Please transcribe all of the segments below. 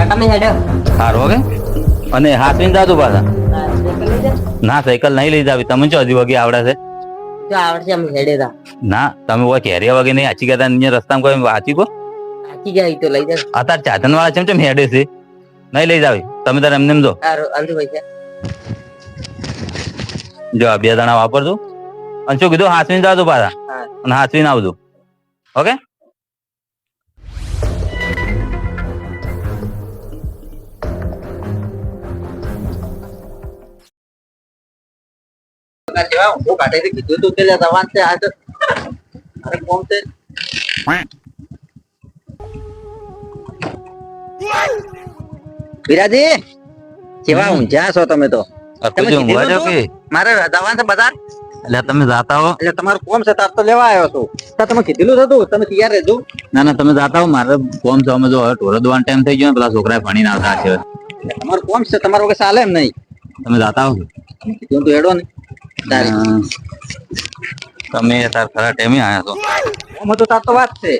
તમે હેડો સારું ઓકે અને હાથવીને જાજો પાછા ના સાયકલ નહીં લઈ જાવી તમે જો હજી વગે આવડે છે જો આવડશે અમે હેડે તા ના તમે ઓય કેરિયા વગે નહીં આચી ગયા અહીંયા રસ્તામાં કોઈ વાંચી કો આખી જાય તો લઈ જા અત્યારે ચાતન વાળા ચમ હેડે છે નહીં લઈ જાવી તમે તારે એમને જો સારું અંધુ પૈસા જો આ 2 દાણા વાપરજો અને શું કીધું હાથવીને જાજો પાછા અને હાથવીને આવજો ઓકે હું કાઢે કીધું તું પેલા જવાન છે આ તો અરે કોણ છે વિરાજી કેવા ઊંઝા છો તમે તો મારે જવાન છે બજાર એટલે તમે જાતા હો એટલે તમારું કોમ છે તાર તો લેવા આવ્યો છું તમે કીધેલું હતું તમે તૈયાર રહેજો ના ના તમે જાતા હો મારે કોમ છે અમે જો હવે ઢોરો દોવાનો ટાઈમ થઈ ગયો ને પેલા છોકરા ભણીને આવતા છે તમારું કોમ છે તમારું વગર ચાલે એમ નહીં તમે જાતા હો કીધું તું હેડો ને તમે તાર ખરા ટાઈમે આયા છો કોમ હતું તાર તો વાત છે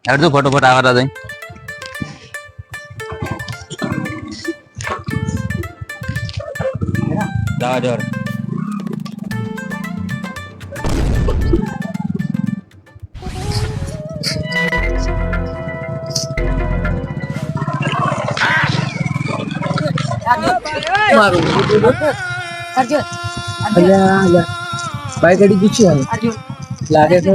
હેડજો ફટોફટ આવતા જઈ જવા જવા બાઈક ગાડી પૂછી લાગે છે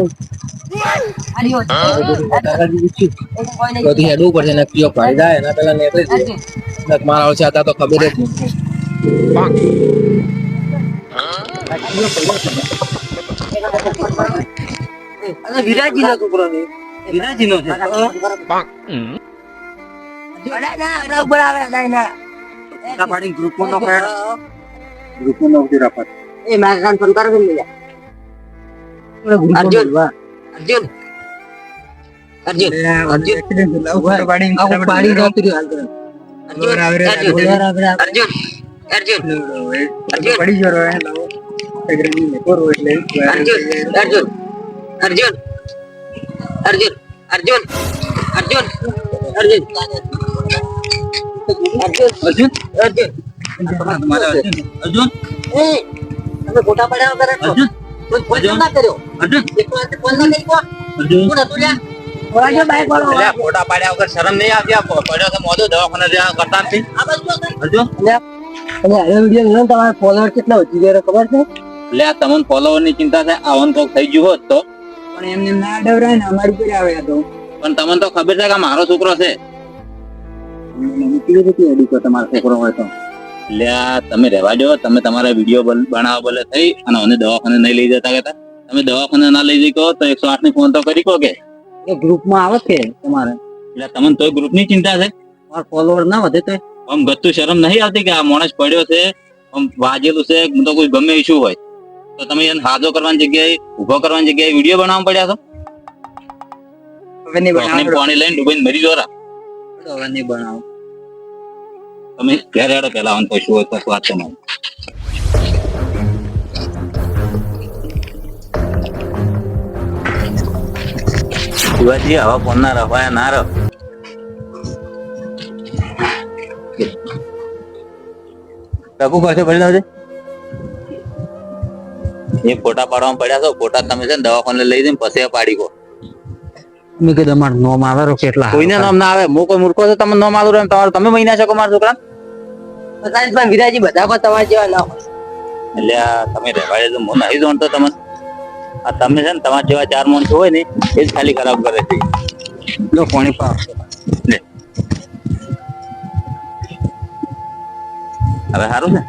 હેડવું પડશે નક્કી ભાઈ જાય એના પેલા નીકળી મારા આવશે હતા તો ખબર જ નહીં વિરાજી નો છોકરો વિરાજી નો છે ગ્રુપ નો એ મારા ફોન કરો ને અર્જુન અર્જુન અર્જુન તમે ફોટા પડ્યા કરે અર્જુન ફોન ના કર્યો અર્જુન ફોન ના કર્યો કોણ હતું લ્યા ઓળાજો બાઈક વાળો ફોટા પાડ્યા વગર શરમ નહીં આવતી પડ્યો તો મોદો દવાખાને જ્યાં કરતા નથી આ બાજુ અર્જુન અને આ વિડિયો જોઈને તમારા ફોલોઅર કેટલા વધી ગયા ખબર છે એટલે આ તમને ફોલોવર ની ચિંતા થાય આવન કોક થઈ ગયું હોત તો પણ એમને ના ડવરાય ને અમારી પર આવ્યા તો પણ તમને તો ખબર છે કે મારો છોકરો છે તમારો છોકરો હોય તો એટલે તમે રહેવા દો તમે તમારા વિડીયો બનાવવા બોલે થઈ અને મને દવાખાને નહીં લઈ જતા કહેતા તમે દવાખાને ના લઈ જઈ કહો તો 108 ની ફોન તો કરી કહો કે એ ગ્રુપમાં આવે છે તમારે એટલે તમને તો ગ્રુપ ની ચિંતા છે તમારા ફોલોઅર ના વધે તો આમ ગતું શરમ નહીં આવતી કે આ માણસ પડ્યો છે આમ વાજેલું છે તો કોઈ ગમે ઇશ્યુ હોય તો તમે એને હાજો કરવાની જગ્યાએ ઉભો કરવાની જગ્યાએ વિડીયો બનાવવા પડ્યા છો હવે નહીં બનાવો પાણી લઈને ડૂબીને મરી જોરા હવે નહીં બનાવો તમે ક્યારે હેડો પેલા આમ કશું હોય તો વાત તમારી શિવાજી આવા ફોન ના રવાયા ના રહ કાકુ પાસે પડી લાવજે એ ફોટા પાડવામાં પડ્યા છો ફોટા તમે છે ને દવાખાને લઈ જઈને પછી પાડી કો મેં કીધું અમારું નોમ આવે કેટલા કોઈને નામ ના આવે હું કોઈ મૂર્ખો છે તમે નામ આલું એમ તમારે તમે મહિના શકો મારા છોકરા પણ વિરાજી બધા પણ તમારા જેવા ના હોય એટલે આ તમે રહેવા દે હું નહીં જાણતો તમને આ તમે છે ને તમારા જેવા 4 માણસો હોય ને એ જ ખાલી ખરાબ કરે છે લો પાણી પાવ લે હવે સારું છે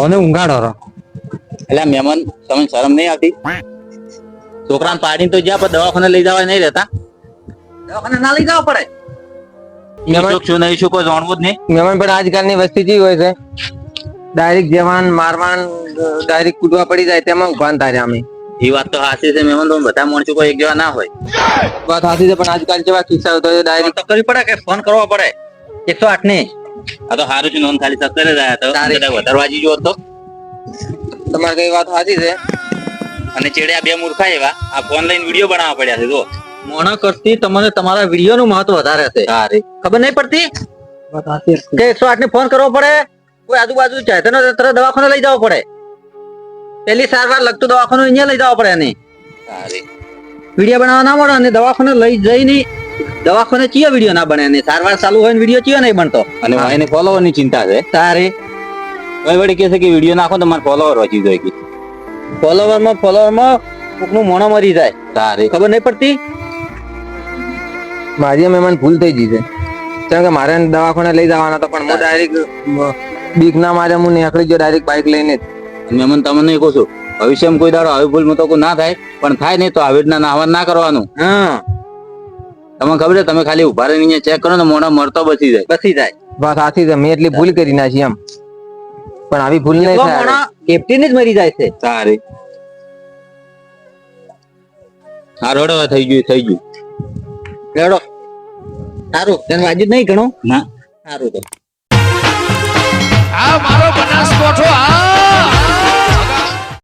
ઓને ઊંઘાડો એટલે મહેમાન તમને શરમ નહીં આવતી છોકરાને પાડીને તો જ્યાં પણ દવાખાને લઈ જવા નહીં રહેતા દવાખાને ના લઈ જવા પડે શું નહીં શું કોઈ જાણવું જ નહીં મહેમાન પણ આજકાલની વસ્તી જેવી હોય છે ડાયરેક્ટ જવાન મારવાન ડાયરેક્ટ કૂદવા પડી જાય તેમાં ઉભાન થાય અમે એ વાત તો સાચી છે મહેમાન તો બધા માણસો કોઈ એક જેવા ના હોય વાત સાચી છે પણ આજકાલ જેવા કિસ્સા તો ડાયરેક્ટ તો કરવી પડે કે ફોન કરવો પડે 108 ને આ તો સારું છે નોંધ ખાલી સત્તરે રહ્યા તો વધારે વાજી જો તો તમારી કઈ વાત સાચી છે અને ચેડે આ બે મૂર્ખા એવા આ ફોન લઈને વિડીયો બનાવવા પડ્યા છે જો મોણા કરતી તમને તમારા વિડીયો નું મહત્વ વધારે છે તારે ખબર નહીં પડતી કે 108 ને ફોન કરવો પડે કોઈ આજુબાજુ ચાહે તેનો તરત દવાખાને લઈ જવો પડે પેલી સારવાર લગતું દવાખાનું અહીંયા લઈ જવા પડે એને તારે વિડીયો બનાવવા ના મળે અને દવાખાને લઈ જઈને દવાખાને ચિયો વિડીયો ના બને અને સારવાર ચાલુ હોય ને વિડીયો ચિયો નહીં બનતો અને એને ફોલોવર ની ચિંતા છે તારે કોઈ વળી કહે છે કે વિડીયો નાખો તો મારે ફોલોવર વધી જાય કે ફોલોવરમાં કોકનું મોણો મરી જાય તારે ખબર નહીં પડતી મારી મહેમાન ભૂલ થઈ ગઈ છે કારણ કે મારે દવાખાને લઈ જવાના હતા પણ હું ડાયરેક્ટ બીક ના મારે હું નીકળી ગયો ડાયરેક્ટ બાઇક લઈને મેં મને તમને કહું છું ભવિષ્યમાં કોઈ દાડો આવી ભૂલ તો કોઈ ના થાય પણ થાય નહીં તો આવી રીતના નાહવાન ના કરવાનું હા તમને ખબર છે તમે ખાલી ઉભા રહીને અહીંયા ચેક કરો ને મોઢા મરતો બચી જાય બસ સાચી છે મેં એટલી ભૂલ કરી નાખી એમ પણ આવી ભૂલ નહીં થાય મોણો કેપ્ટન જ મરી જાય છે તારે હા રોડો થઈ ગયું લેડો સારું તેને વાજ્યું જ નહીં ઘણું ના સારું તો